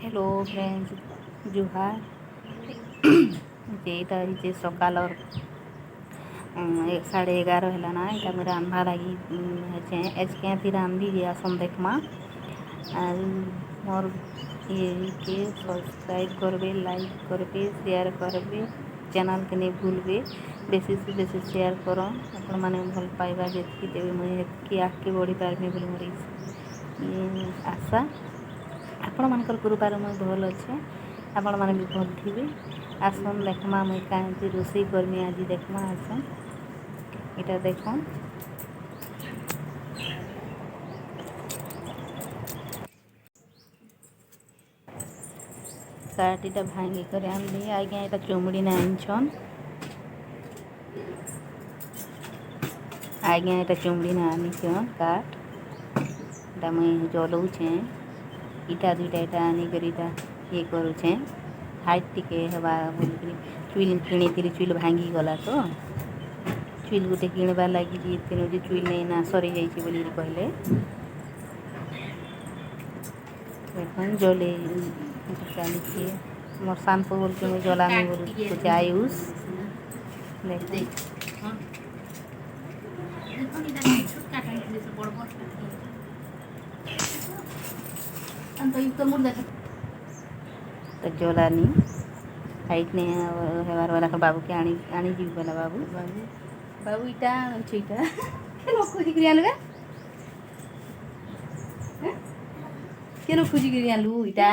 Hello friends जुहार जेटा जे सकाल 11:30 है ना इटा मेरा रांधवा लगी एच के रांधि जे आसन देखमा और मोर ये के सब्सक्राइब करबे लाइक करबे शेयर करबे चैनल के नहीं भूलबे बेसी से बेसी शेयर कर आपण मैंने भल पाइबा जितकी देवे मुझे आगे बढ़ी पार्मी बोली मोर आशा आपण मानकर गुरुबार मुझे भल अच्छे आपण मैंने भी भल थी आसन देखमा मुई कहीं रोषे करमी आज देखमा आसन इटा देख काटीटा भांगी कर आनली आज्ञा यहाँ चुमुड़ी ना आनछन आज्ञा यहाँ चुमुड़ी ना आनीछन काट इटा मुई जलौछे इटा दुईटा इटा आनिकर इटा ये करुछे हाइट टिके हेबा बोलिक चुइल किणी चुइल भांगी गला तो चुइल गोटे किणबार लगी तीनों जो चुइल नहीं ना सरी जाइए बोली कहले देख जले चली मोर शाम्पू बोल के मुझे जलामी बोल आयुष देख तो जलानी हाइट नहीं हेबार वाला बाबू के आनी जीव वाला बाबू बाबू बाबू इटा इटा खोजिक आनगा केन खोजिक आनलु इटा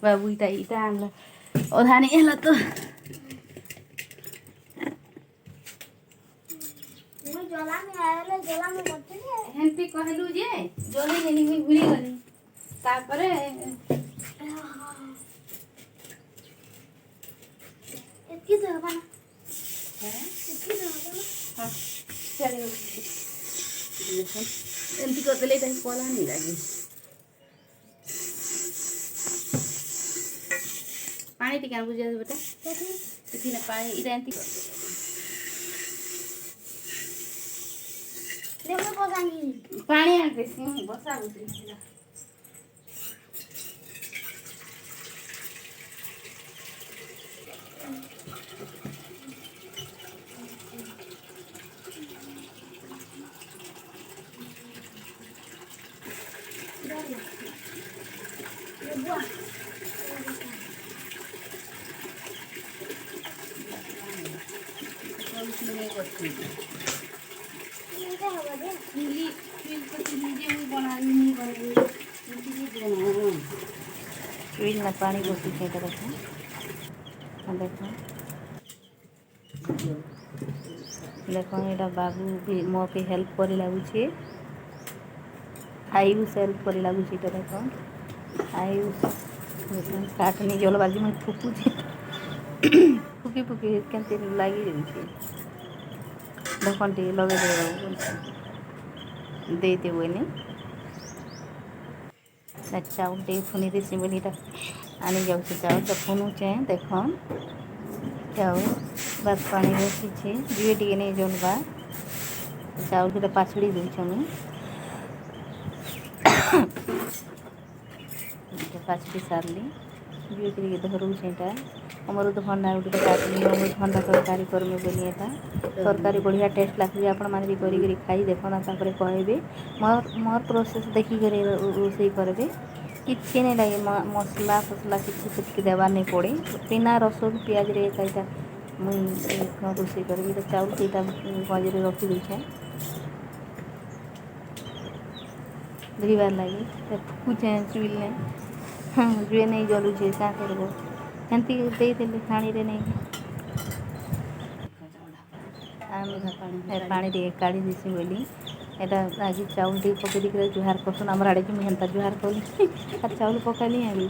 बाबू इटा इटा आनला अधा नहीं है तो हेंती कहलु जे जले नहीं मुई भूली गली तापरे एतकी तो हबा ना हैं एतकी तो हबा ना हां चले एंती को देले ताई कोला नहीं लागी पानी टिका बुझा बेटा इथि ना पानी इरा एंती लेमो बगानी पानी आके सी बसा बुझी चुइल ना पानी बसी देखो देखो देखो यहाँ बाबू भी मो के हेल्प कर लगुचे आयुष हेल्प कर लगुचे देख आयुष काटनी जल बाजी मुझे फुकुचे फुकी फुकी के लगी जाऊे देखन टे लगे देते हुए नहीं चाउल टे फुनी देसी बोली आनी जाऊँ चाउल तो फुनुचे देख चाउल बस पानी बसीचे जीवे टे नहीं जलवा चाउल को पाछड़ी दूचे मुझे पाछड़ी सारली जीवे टे धरुचे अमृतभंडा गोटे काटली अमृतभंडा तरकारी करमे बोली तरकारी बढ़िया टेस्ट लगे आपण मैंने भी करी खाई देखना कहबे मोर मोर प्रोसेस देखिक रोषे करेंगे किसी नहीं लगे मसला फसला किसी देवार नहीं पड़े बिना रसुन पियाज रे कईटा मुई रोषे करी तो चाउल कईटा मझे रखी दूचे धोबार लगे फुकुचे चुइल ने हाँ जुए नहीं जलुचे क्या करबो एंती देदेले पानी रे नहीं पानी टे काढ़ी देसी बोली एटा आज चाउल टे पकई दी जुहार करसन आम आड़े कि हेन्ता जुहार कली और चाउल पकाली अभी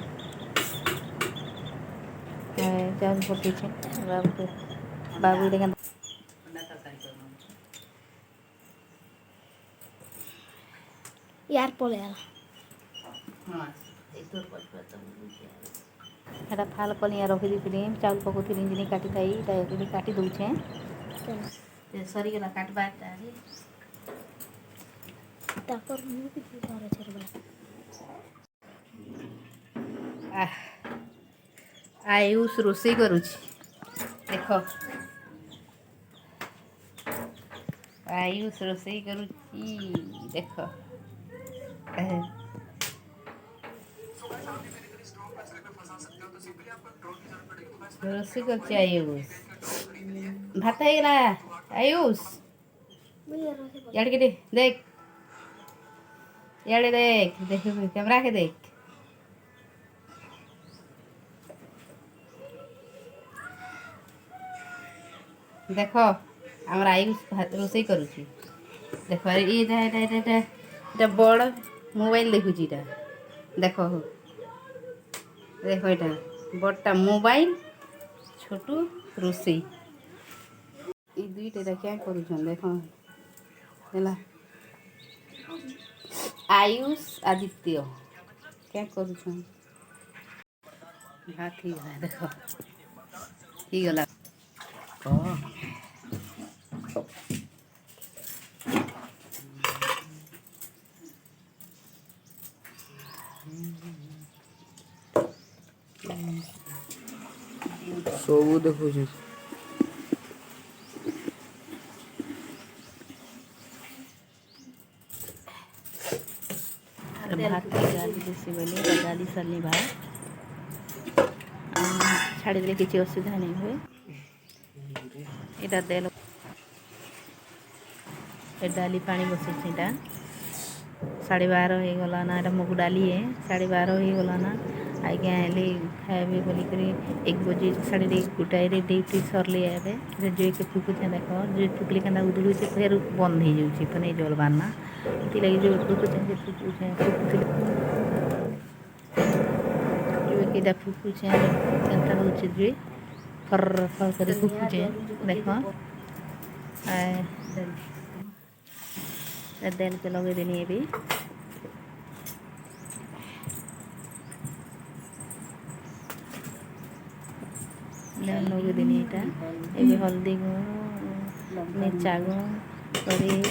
चाउल पकई बाबू बाबू देखा यार पले एटा फाल कलिया रखी दी चाउल पकौती जिन काटी काटी दूचे सरीगला काटवा आयुष रोषेई करुछि देख आयुष रोषेई करुछि देख रोषेई कर आयुष भात ହେଇଗଲା आयुष यार के देख यारे देख देख कैमरा के देख देख आम आयुष रोषेई करुछि देख ये बड़ मोबाइल देखुची देख देख यहाँ बड़टा मोबाइल छोटू रोषेई ये दुईटा क्या करुछन देख है आयुष आदित्य क्या करुछन भात ही गला देख ही गला ସବୁ ଦେଖୁଛୁ भात गाली देसी बोली गाली सारे भात छाड़ी देले किसी असुविधा नहीं हुए यहाँ तेल डाली पानी बसई 12:30 हो गला ना यहाँ मुग डाली है 12:30 हो गला ना आज्ञा हेली खाए बोलिक 1 बजे 1:30 ड्यूटी सरले आए जो के फुकुचे देख जो फुकले क्या उदुड़े फिर बंद हो जाऊँगी फिर जलबार ना ये लगे जो फुकुचे फुकुचे जो फुकुचे केनता होचे जो फर फर कर फुकुचे देख तेल के लगे देनी भी लगे देनी ये हल्दी गुण मिर्चा गुण करी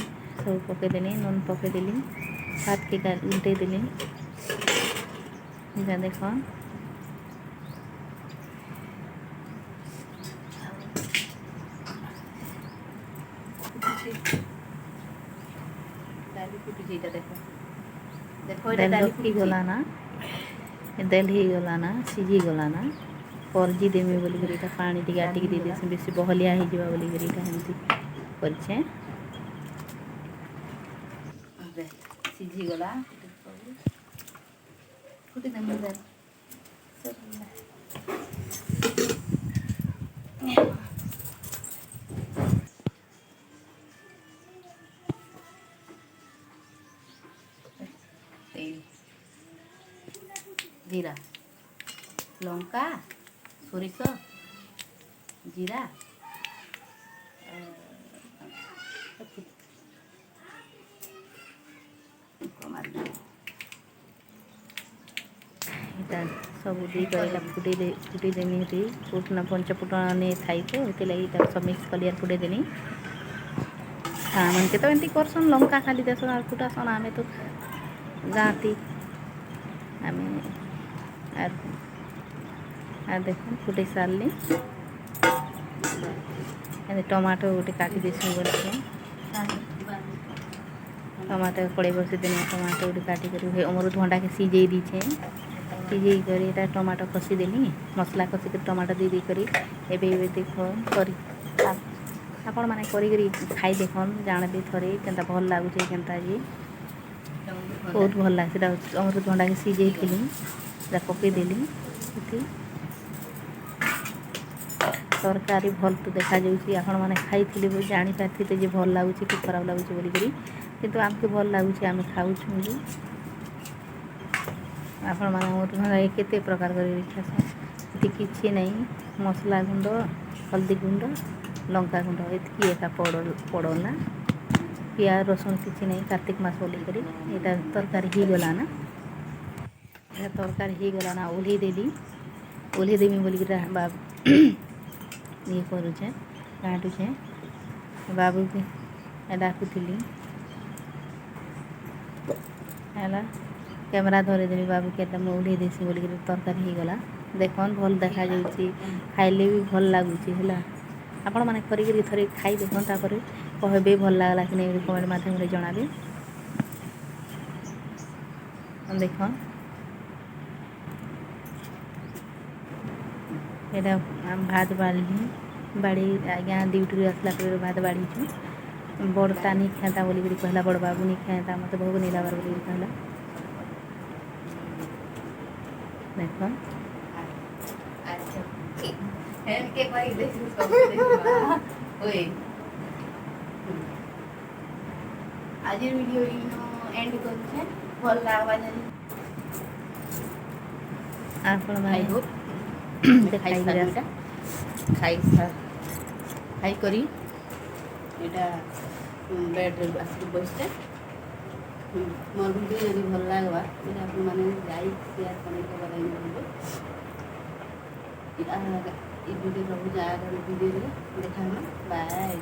सब पकईदेली नून पकईदेली भात के उल्टे देली देख गला ना दाल ही गला ना सीझी गला ना परजी देमी बोलिक पानी टी आटिक दे बेसी बहलिया हो बोलिक एमती करे सीझी गला फुटी जीरा लंका सोरिष जीरा सब फुटे देनी फुटना पंचफुटना नहीं थी तो लगे सब मिक्स कलियार फुटे देनी मन के तो एमती करसन लंका खाली देसन फुटासन आम तो गाँती आम देख फुटे सारे टमाटो गोटे काटी देसी बोलते टमाटो कड़े बस देने टमाटो गोटे काटिक अमृतभंडा के सीझे दीचे सीझे कर टमाटो कषिदेली मसला कषिक टमाटो दे देकर देख कर आपण मैंने खाई देखन जानते थे के भल लगुच के बहुत भल लगे अमृतभंडा के सीझे थी पकईदेली तरकारी भल तो देखा आपण मैंने खाई जानी पारे भल लगुच कि खराब लगुच बोलिक किंतु आमके भल लगुच आम खाऊँ आपण मैंने केते प्रकार कर किसी नहीं मसला गुंड हल्दी गुंड लंका गुंड ये एका पड़ना प्याज रसुण किसी नहीं कार्तिक मास बोलिक यहाँ तरकारी ही गला ना तरकारी ही गला ना ओल्हे देमी बोलिक ये करुचे घाटुचे बाबू के डाकुली है कैमरा धरेदेवी बाबू के मुझे ओल्हे देसी बोलिक तरकारी होगला देखन भल देखा खाइले भी भल लगुच है आपण मैंने करी थे खाई देखन तापर कहबे भल लगला कि नहीं कमेंट मध्यम जनाबे देखन ये भात बाड़ी बाड़ी आज्ञा ड्यूटी आसला भात बाड़ी बड़टा नहीं खेता बोलिक कहला बड़ बाबू नहीं खेता मत भोग नहीं लबार बोलिक कहला देखन आज वीडियो एंड कर भल लगवा आपण आई होप खाई करी एटा बेड आसिक बसते मोर वीडियो यदि भल लगवा आप लाइक शेयर कमेंट करेंगे वीडियो सब वीडियो देखा बाय।